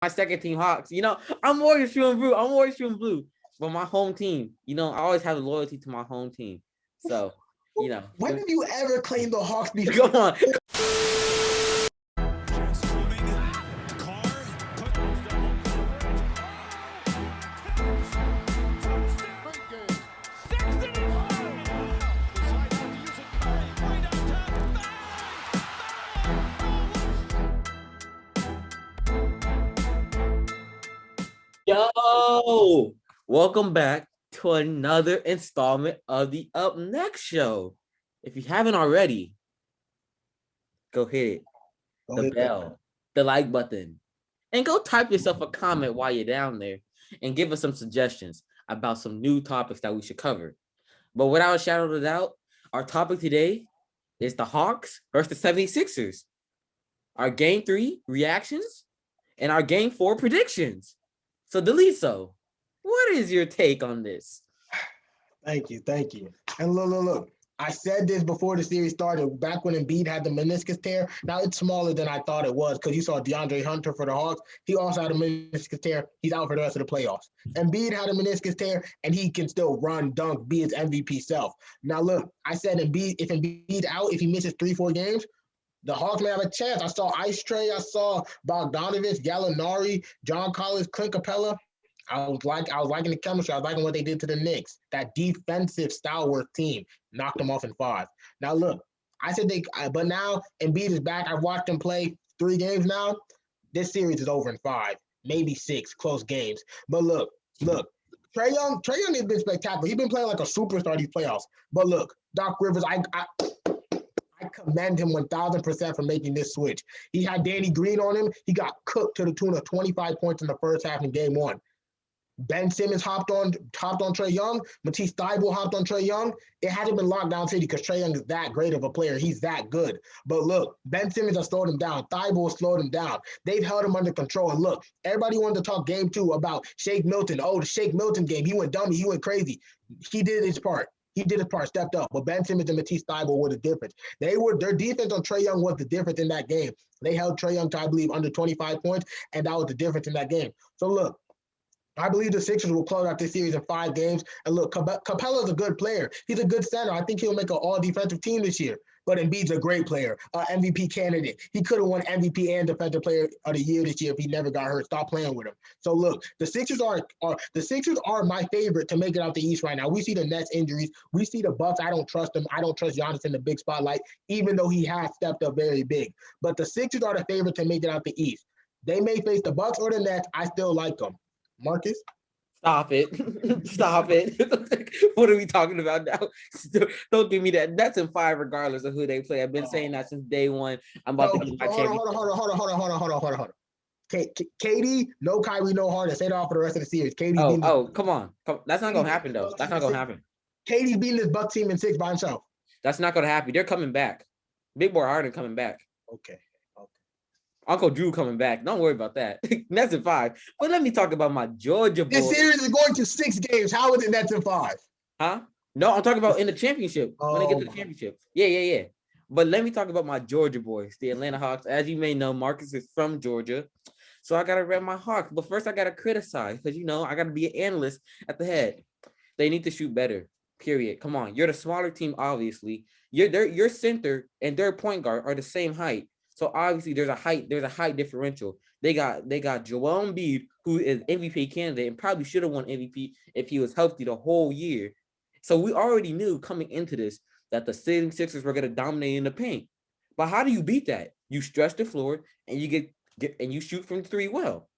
my second team Hawks. I'm always feeling blue. I'm always feeling blue. But my home team, I always have loyalty to my home team. So, when have you ever claimed the Hawks before? come on. Yo, welcome back to another installment of the Up Next show. If you haven't already, go hit the bell, the like button, and go type yourself a comment while you're down there and give us some suggestions about some new topics that we should cover. But without a shadow of a doubt, our topic today is the Hawks versus the 76ers. Our game 3 reactions and our game 4 predictions. So, Deliso, what is your take on this? Thank you. And look. I said this before the series started, back when Embiid had the meniscus tear. Now it's smaller than I thought it was because you saw DeAndre Hunter for the Hawks. He also had a meniscus tear. He's out for the rest of the playoffs. Embiid had a meniscus tear, and he can still run, dunk, be his MVP self. Now, look, I said if Embiid out, if he misses 3-4 games, the Hawks may have a chance. I saw Ice Trae. I saw Bogdanovich, Gallinari, John Collins, Clint Capella. I was liking the chemistry. I was liking what they did to the Knicks. That defensive stalwart team knocked them off in 5. Now look, I said but now Embiid is back. I've watched him play 3 games now. This series is over in 5, maybe 6 close games. But look, Trae Young has been spectacular. He's been playing like a superstar these playoffs. But look, Doc Rivers, I commend him 1,000% for making this switch. He had Danny Green on him. He got cooked to the tune of 25 points in the first half in game 1. Ben Simmons hopped on Trae Young. Matisse Thybulle hopped on Trae Young. It hadn't been locked down city because Trae Young is that great of a player. He's that good. But look, Ben Simmons has slowed him down. Thybulle slowed him down. They've held him under control. And look, everybody wanted to talk game 2 about Shake Milton. Oh, the Shake Milton game. He went dummy. He went crazy. He did his part. Stepped up. But Ben Simmons and Matisse Thybulle were the difference. Their defense on Trae Young was the difference in that game. They held Trae Young to, I believe, under 25 points, and that was the difference in that game. So look, I believe the Sixers will close out this series in 5 games. And look, Capella is a good player. He's a good center. I think he'll make an all-defensive team this year. But Embiid's a great player, MVP candidate. He could have won MVP and Defensive Player of the Year this year if he never got hurt. Stop playing with him. So look, the Sixers are my favorite to make it out the East right now. We see the Nets injuries. We see the Bucks. I don't trust them. I don't trust Giannis in the big spotlight, even though he has stepped up very big. But the Sixers are the favorite to make it out the East. They may face the Bucks or the Nets. I still like them. Marcus? Stop it. Stop it. What are we talking about now? Don't give me that. That's in 5 regardless of who they play. I've been saying that since day one. I'm about to get my championship. Hold on. KD, no Kyrie, no Harden. Say that for the rest of the series. KD come on. That's not going to happen, though. That's not going to happen. KD's beating this Bucks team in 6 by himself. That's not going to happen. They're coming back. Big boy Harden coming back. Okay. Uncle Drew coming back. Don't worry about that. That's in 5. But let me talk about my Georgia boys. This series is going to 6 games. How is it that's in 5? Huh? No, I'm talking about in the championship. When they get to the championship. Yeah. But let me talk about my Georgia boys, the Atlanta Hawks. As you may know, Marcus is from Georgia. So I got to rep my Hawks. But first, I got to criticize because, I got to be an analyst at the head. They need to shoot better, period. Come on. You're the smaller team, obviously. Your center and their point guard are the same height. So obviously there's a height differential. They got Joel Embiid, who is MVP candidate and probably should have won MVP if he was healthy the whole year. So we already knew coming into this that the 76ers were going to dominate in the paint. But how do you beat that? You stretch the floor and you get and you shoot from 3 well.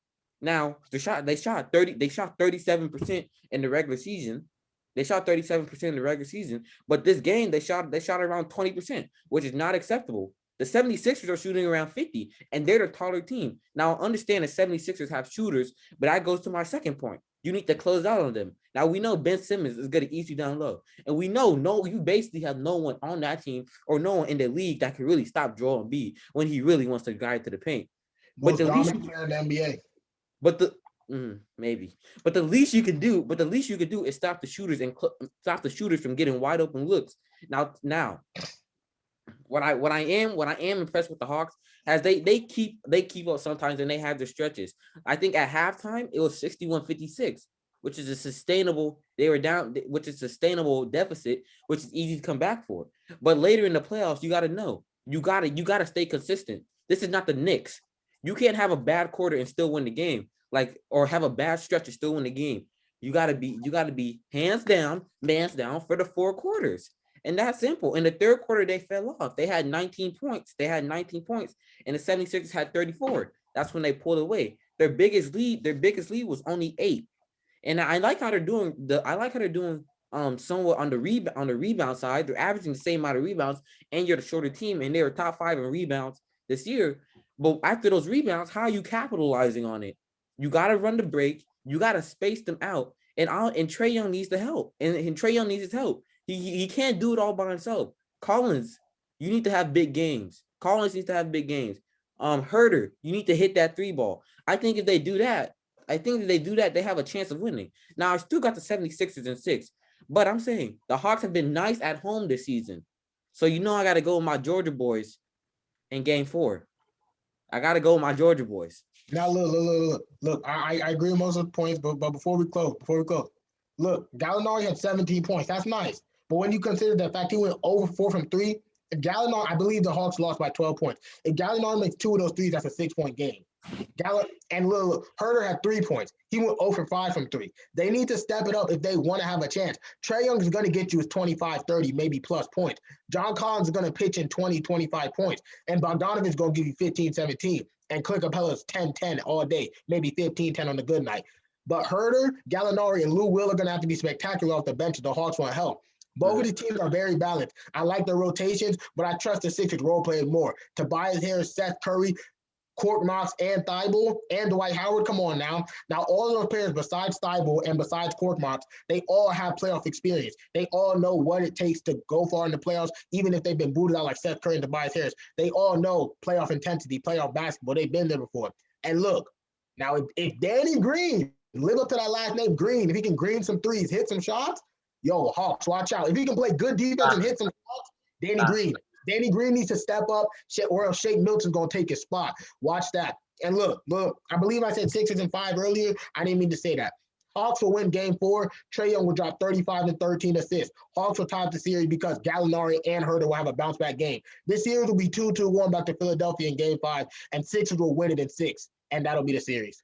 Now they shot 37% in the regular season. They shot 37% in the regular season, but this game they shot around 20%, which is not acceptable. The 76ers are shooting around 50, and they're the taller team. Now, I understand the 76ers have shooters, but that goes to my second point. You need to close out on them. Now, we know Ben Simmons is going to eat you down low. And we know you basically have no one on that team or no one in the league that can really stop Joel Embiid when he really wants to guide to the paint. Most dominant player in the NBA. Maybe. But the least you can do is stop the shooters and stop the shooters from getting wide open looks. Now, what I am impressed with the Hawks as they keep up sometimes, and they have the stretches. I think at halftime it was 61-56, which is a sustainable. They were down, which is sustainable deficit, which is easy to come back for. But later in the playoffs, you got to know you got to stay consistent. This is not the Knicks. You can't have a bad quarter and still win the game, or have a bad stretch and still win the game. You gotta be hands down for the 4 quarters. And that's simple. In the third quarter, they fell off. They had 19 points. And the 76ers had 34. That's when they pulled away. Their biggest lead was only 8. And I like how they're doing somewhat on the rebound side. They're averaging the same amount of rebounds, and you're the shorter team, and they were top 5 in rebounds this year. But after those rebounds, how are you capitalizing on it? You got to run the break. You got to space them out. And Trae Young needs the help. And Trae Young needs his help. He can't do it all by himself. Collins, you need to have big games. Herder, you need to hit that 3 ball. I think if they do that, they have a chance of winning. Now, I still got the 76ers in 6. But I'm saying the Hawks have been nice at home this season. So I got to go with my Georgia boys in game 4. I got to go with my Georgia boys. Now, look. I agree with most of the points, but before we close, look, Gallinari had 17 points. That's nice. But when you consider the fact he went over 4 from 3, if Gallinari, I believe the Hawks lost by 12 points. If Gallinari makes 2 of those threes, that's a 6-point game. Look, Herder had 3 points. He went 0 for 5 from 3. They need to step it up if they want to have a chance. Trae Young is going to get you his 25, 30, maybe plus points. John Collins is going to pitch in 20, 25 points. And Bogdanovich is going to give you 15, 17. And Clint Capella is 10, 10 all day, maybe 15, 10 on a good night. But Herder, Gallinari, and Lou Will are going to have to be spectacular off the bench if the Hawks want help. Both of these teams are very balanced. I like their rotations, but I trust the Sixers role players more. Tobias Harris, Seth Curry, Court Knox, and Thibault, and Dwight Howard. Come on now. Now, all of those players besides Thibault and besides Court Knox, they all have playoff experience. They all know what it takes to go far in the playoffs, even if they've been booted out like Seth Curry and Tobias Harris. They all know playoff intensity, playoff basketball. They've been there before. And look, now if Danny Green, live up to that last name, Green, if he can green some threes, hit some shots, yo, Hawks, watch out. If he can play good defense and hit some shots, Danny Green needs to step up, or else Shake Milton's going to take his spot. Watch that. And look, I believe I said 6 and 5 earlier. I didn't mean to say that. Hawks will win game 4. Trae Young will drop 35 and 13 assists. Hawks will top the series because Gallinari and Herder will have a bounce-back game. This series will be 2-2 going back to Philadelphia in game 5, and Sixers will win it in 6, and that'll be the series.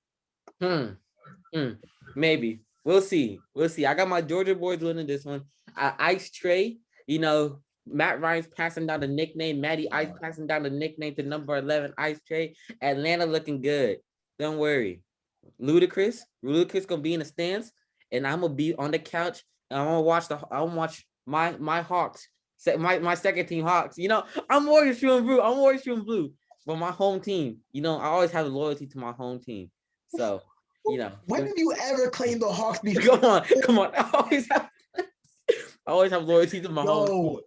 Maybe. We'll see. I got my Georgia boys winning this one. Ice Trae, Matt Ryan's passing down the nickname. Matty Ice passing down the nickname to number 11, Ice Trae. Atlanta looking good. Don't worry. Ludacris gonna be in the stands, and I'm gonna be on the couch, and I'm gonna watch my Hawks, my second team Hawks. I'm always shooting blue. But my home team, I always have loyalty to my home team. So, When have you ever claimed the Hawks before? Come on. I always have loyalty to my home team.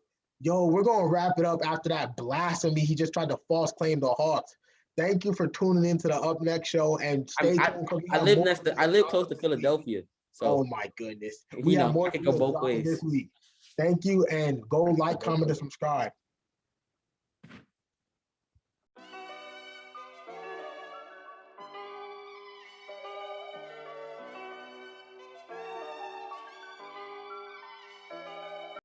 Yo, we're going to wrap it up after that blasphemy. He just tried to false claim the Hawks. Thank you for tuning into the Up Next show, and stay tuned. I live close to Philadelphia. So, oh my goodness. We have more to go both ways this week. Thank you, and go like, comment, and subscribe.